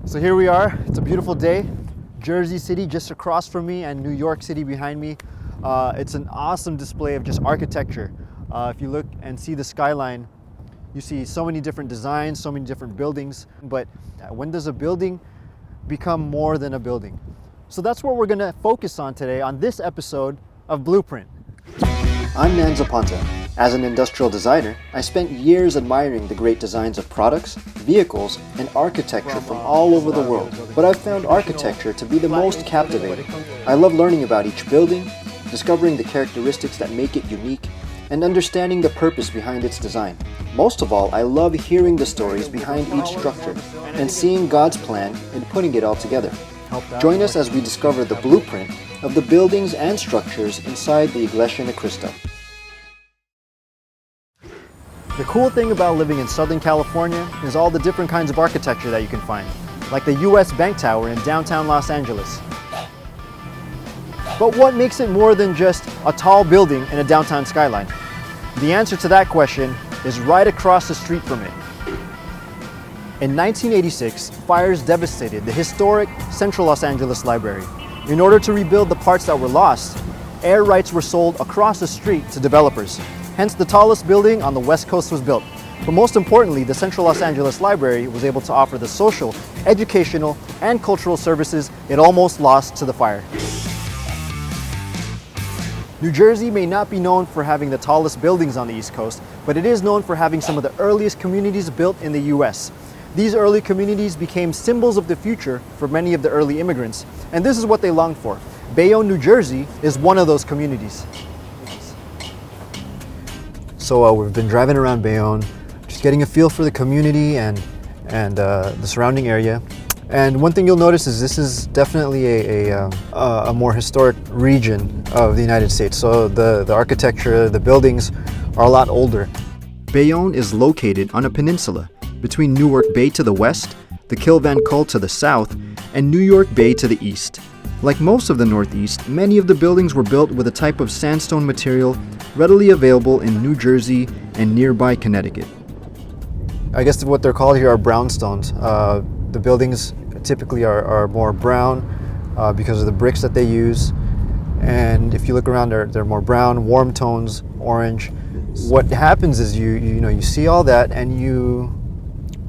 So here we are, it's a beautiful day. Jersey City just across from me and New York City behind me. It's an awesome display of just architecture. If you look and see the skyline, you see so many different designs, so many different buildings. But when does a building become more than a building? So that's what we're gonna focus on today on this episode of Blueprint. I'm Nan Zapanta. As an industrial designer, I spent years admiring the great designs of products, vehicles, and architecture from all over the world. But I've found architecture to be the most captivating. I love learning about each building, discovering the characteristics that make it unique, and understanding the purpose behind its design. Most of all, I love hearing the stories behind each structure and seeing God's plan in putting it all together. Join us as we discover the blueprint of the buildings and structures inside the Iglesia Ni Cristo. The cool thing about living in Southern California is all the different kinds of architecture that you can find, like the US Bank Tower in downtown Los Angeles. But what makes it more than just a tall building and a downtown skyline? The answer to that question is right across the street from it. In 1986, fires devastated the historic Central Los Angeles Library. In order to rebuild the parts that were lost, air rights were sold across the street to developers. Hence, the tallest building on the West Coast was built. But most importantly, the Central Los Angeles Library was able to offer the social, educational, and cultural services it almost lost to the fire. New Jersey may not be known for having the tallest buildings on the East Coast, but it is known for having some of the earliest communities built in the US. These early communities became symbols of the future for many of the early immigrants, and this is what they longed for. Bayonne, New Jersey is one of those communities. So we've been driving around Bayonne, just getting a feel for the community and the surrounding area. And one thing you'll notice is this is definitely a more historic region of the United States. So the architecture, the buildings are a lot older. Bayonne is located on a peninsula between Newark Bay to the west, the Kilvan Col to the south, and New York Bay to the east. Like most of the Northeast, many of the buildings were built with a type of sandstone material readily available in New Jersey and nearby Connecticut. I guess what they're called here are brownstones. The buildings typically are more brown because of the bricks that they use. And if you look around, they're more brown, warm tones, orange. What happens is you see all that and you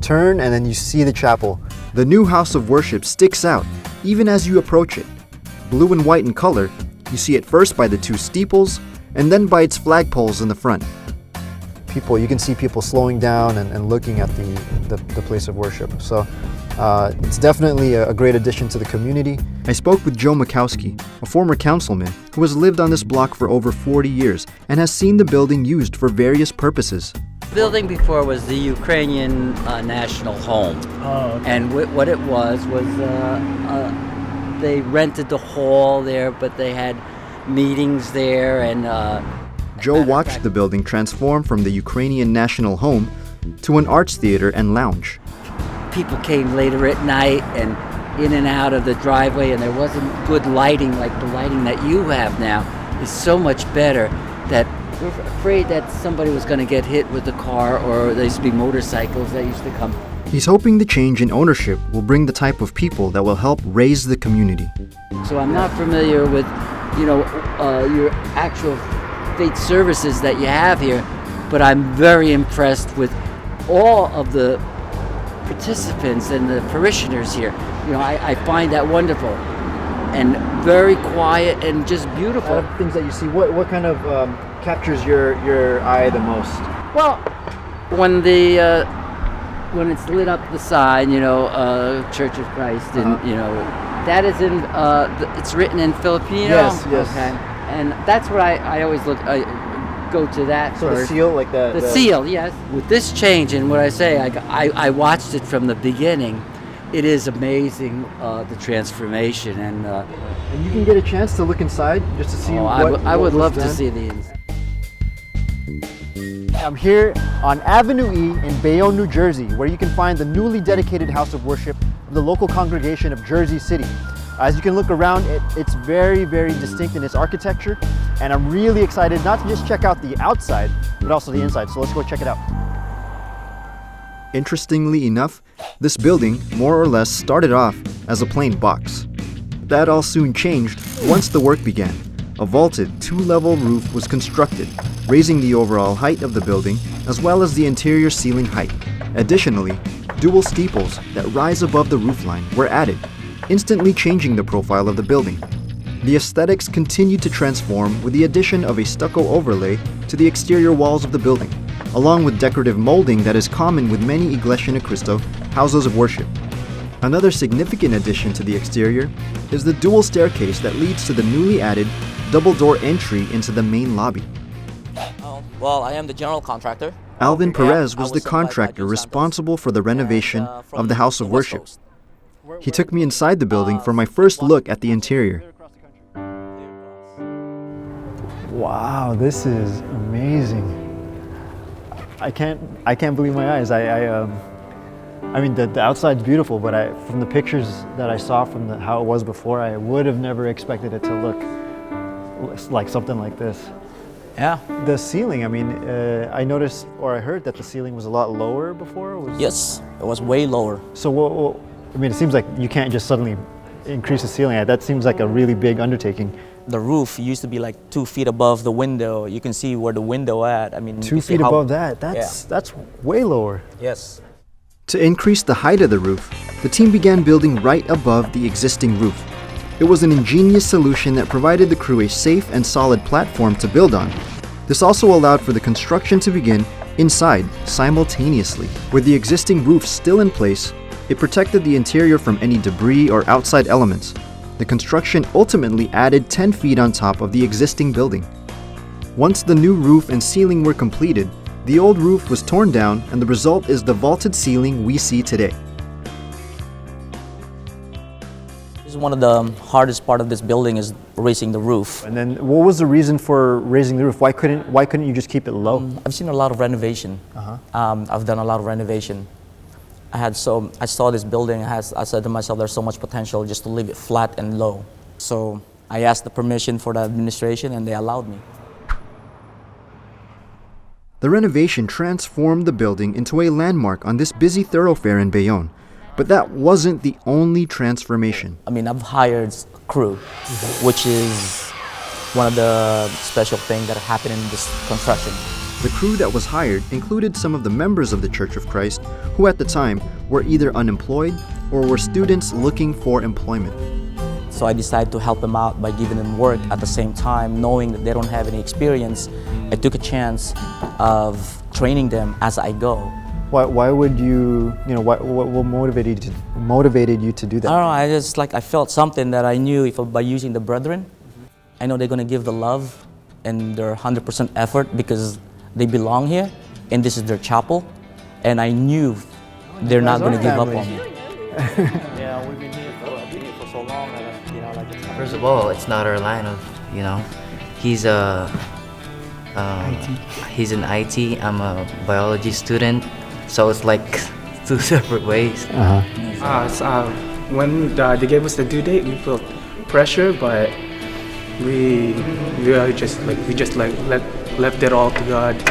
turn and then you see the chapel. The new house of worship sticks out even as you approach it. Blue and white in color, you see it first by the two steeples and then by its flagpoles in the front. You can see people slowing down and looking at the place of worship. So it's definitely a great addition to the community. I spoke with Joe Makowski, a former councilman who has lived on this block for over 40 years and has seen the building used for various purposes. The building before was the Ukrainian National Home. Oh, okay. And what it was they rented the hall there, but they had meetings there. And Joe watched the building transform from the Ukrainian National Home to an arts theater and lounge. People came later at night and in and out of the driveway, and there wasn't good lighting like the lighting that you have now is so much better that we're afraid that somebody was going to get hit with the car, or there used to be motorcycles that used to come. He's hoping the change in ownership will bring the type of people that will help raise the community. So I'm not familiar with, your actual faith services that you have here, but I'm very impressed with all of the participants and the parishioners here. I find that wonderful and very quiet and just beautiful. Out of things that you see, what kind of captures your eye the most? Well, when it's lit up the sign, Church of Christ, and that is in it's written in Filipino. Yes. Okay, and that's what I always go to that. So first. the seal, like the seal, yes. With this change, and what I watched it from the beginning. It is amazing, the transformation, and you can get a chance to look inside just to see. I would love to see the inside. I'm here on Avenue E in Bayonne, New Jersey, where you can find the newly dedicated house of worship of the local congregation of Jersey City. As you can look around, it's very, very distinct in its architecture, and I'm really excited not to just check out the outside, but also the inside. So let's go check it out. Interestingly enough, this building more or less started off as a plain box. That all soon changed once the work began. A vaulted 2-level roof was constructed, raising the overall height of the building as well as the interior ceiling height. Additionally, dual steeples that rise above the roofline were added, instantly changing the profile of the building. The aesthetics continued to transform with the addition of a stucco overlay to the exterior walls of the building, along with decorative molding that is common with many Iglesia Ni Cristo houses of worship. Another significant addition to the exterior is the dual staircase that leads to the newly added double-door entry into the main lobby. Well, I am the general contractor. ALVIN PEREZ was the contractor responsible for the renovation of the house of worship. He took me inside the building for my first look at the interior. Wow, this is amazing. I can't believe my eyes. I mean, the outside's beautiful, but from the pictures that I saw from how it was before, I would have never expected it to look like something like this. Yeah. The ceiling, I mean, I noticed or I heard that the ceiling was a lot lower before. Yes, it was way lower. So, I mean, it seems like you can't just suddenly increase the ceiling. That seems like a really big undertaking. The roof used to be like 2 feet above the window. You can see where the window at. I mean, 2 feet above that. That's way lower. Yes. To increase the height of the roof, the team began building right above the existing roof. It was an ingenious solution that provided the crew a safe and solid platform to build on. This also allowed for the construction to begin inside simultaneously. With the existing roof still in place, it protected the interior from any debris or outside elements. The construction ultimately added 10 feet on top of the existing building. Once the new roof and ceiling were completed, the old roof was torn down and the result is the vaulted ceiling we see today. This is one of the hardest part of this building is raising the roof. And then what was the reason for raising the roof? Why couldn't you just keep it low? I've seen a lot of renovation. I've done a lot of renovation. I saw this building, I said to myself, there's so much potential just to leave it flat and low. So I asked the permission for the administration and they allowed me. The renovation transformed the building into a landmark on this busy thoroughfare in Bayonne. But that wasn't the only transformation. I mean, I've hired CRUZ, which is one of the special things that happened in this construction. The crew that was hired included some of the members of the Church of Christ who at the time were either unemployed or were students looking for employment. So I decided to help them out by giving them work at the same time, knowing that they don't have any experience. I took a chance of training them as I go. Why would you, what motivated you to do that? I don't know, I felt something that I knew by using the brethren, I know they're going to give the love and their 100% effort because they belong here and this is their chapel, and I knew they're not going to give up on me. Yeah, we've been here for so long. First of all, it's not our line of, he's he's an IT. I'm a biology student, so it's like 2 separate ways. When they gave us the due date, we felt pressure, but we just left it all to God,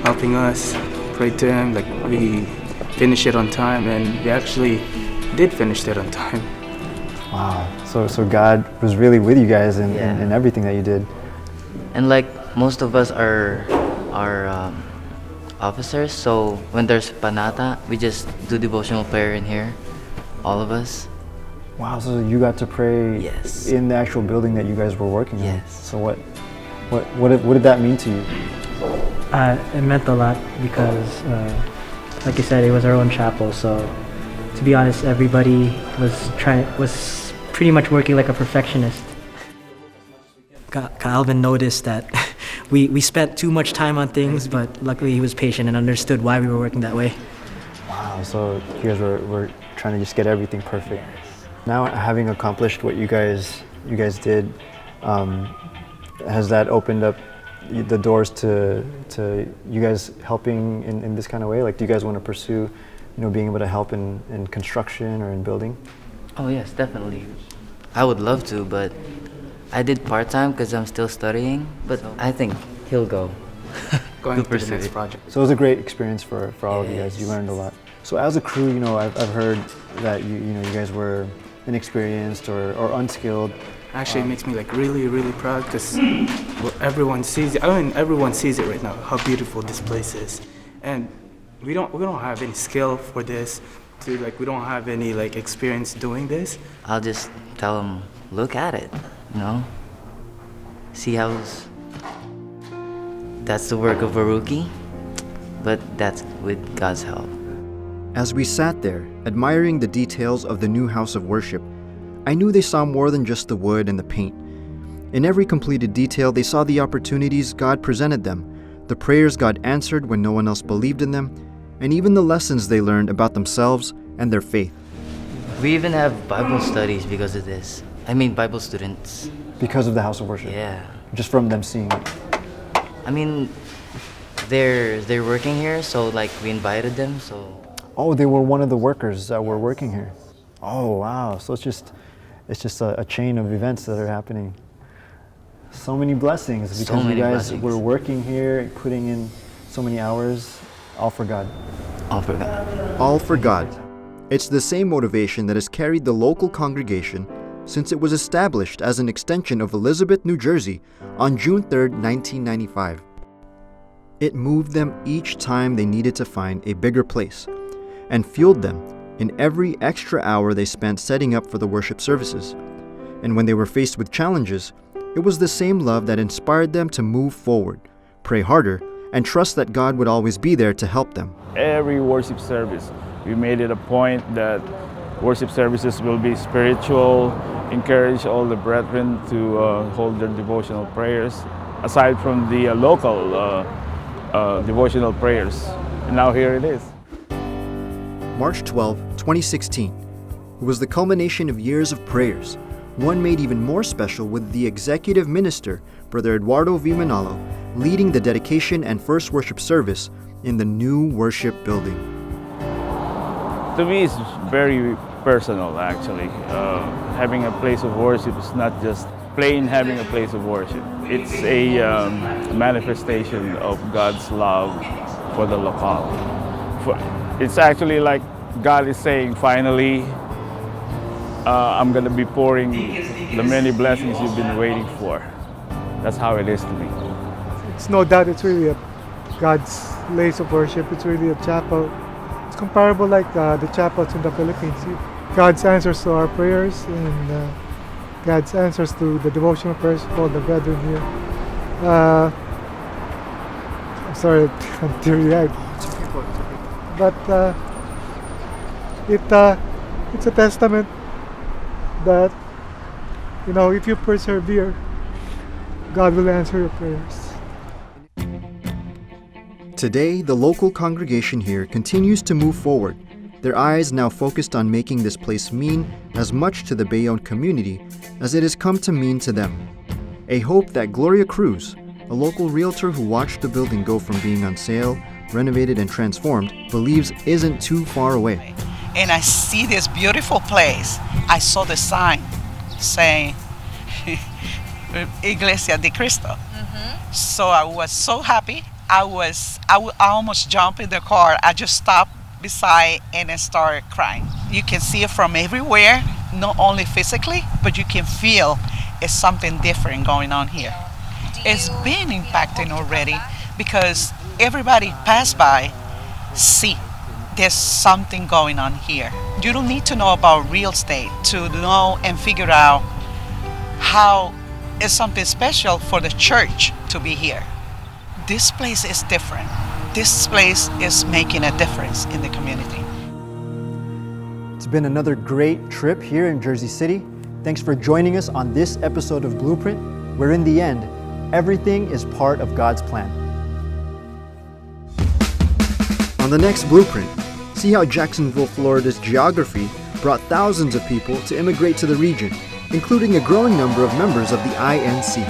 helping us, prayed to Him. We finished it on time, and we actually did finish it on time. Wow. So God was really with you guys in everything that you did. And most of us are officers, so when there's panata, we just do devotional prayer in here, all of us. Wow, so you got to pray in the actual building that you guys were working in. Yes. So what did that mean to you? It meant a lot because, like you said, it was our own chapel. So, to be honest, everybody was pretty much working like a perfectionist. Alvin noticed that we spent too much time on things, but luckily he was patient and understood why we were working that way. Wow, so you guys were trying to just get everything perfect. Now, having accomplished what you guys did, has that opened up the doors to you guys helping in this kind of way? Do you guys want to pursue, being able to help in construction or in building? Oh yes, definitely. I would love to, but I did part-time because I'm still studying, but I think he'll go. going to the next project. So it was a great experience for all of you guys. You learned a lot. So as a crew, I've heard that you guys were inexperienced or unskilled. Actually, it makes me like really proud because everyone sees it. I mean, everyone sees it right now. How beautiful this place is, and we don't have any skill for this. We don't have any experience doing this. I'll just tell them, look at it, See that's the work of a rookie, but that's with God's help. As we sat there, admiring the details of the new house of worship, I knew they saw more than just the wood and the paint. In every completed detail, they saw the opportunities God presented them, the prayers God answered when no one else believed in them, and even the lessons they learned about themselves and their faith. We even have Bible studies because of this. I mean, Bible students. Because of the house of worship? Yeah. Just from them seeing it? I mean, they're working here, so we invited them, so... Oh, they were one of the workers that were working here. Oh, wow. So it's just a chain of events that are happening. So many blessings because you guys were working here, putting in so many hours, all for God. All for God. All for God. It's the same motivation that has carried the local congregation since it was established as an extension of Elizabeth, New Jersey on June 3rd, 1995. It moved them each time they needed to find a bigger place and fueled them in every extra hour they spent setting up for the worship services. And when they were faced with challenges, it was the same love that inspired them to move forward, pray harder, and trust that God would always be there to help them. Every worship service, we made it a point that worship services will be spiritual, encourage all the brethren to hold their devotional prayers, aside from the local devotional prayers. And now here it is. March 12, 2016. It was the culmination of years of prayers, one made even more special with the executive minister, Brother Eduardo V. Manalo, leading the dedication and first worship service in the new worship building. To me, it's very personal, actually. Having a place of worship is not just plain having a place of worship. It's a manifestation of God's love for the locale. It's actually like God is saying, finally, I'm going to be pouring the many blessings you've been waiting for. That's how it is to me. It's no doubt it's really God's place of worship. It's really a chapel. It's comparable like the chapels in the Philippines. God's answers to our prayers and God's answers to the devotional prayers for the brethren here. I'm sorry, I'm teary-eyed. But it's a testament that, if you persevere, God will answer your prayers. Today, the local congregation here continues to move forward, their eyes now focused on making this place mean as much to the Bayonne community as it has come to mean to them. A hope that Gloria CRUZ, a local realtor who watched the building go from being on sale, renovated and transformed, believes isn't too far away. And I see this beautiful place. I saw the sign saying Iglesia de Cristo. Mm-hmm. So I was so happy. I almost jumped in the car. I just stopped beside and I started crying. You can see it from everywhere, not only physically, but you can feel it's something different going on here. It's been impacting already because everybody pass by, see there's something going on here. You don't need to know about real estate to know and figure out how it's something special for the church to be here. This place is different. This place is making a difference in the community. It's been another great trip here in Jersey City. Thanks for joining us on this episode of Blueprint, where in the end, everything is part of God's plan. On the next Blueprint, see how Jacksonville, Florida's geography brought thousands of people to immigrate to the region, including a growing number of members of the INC.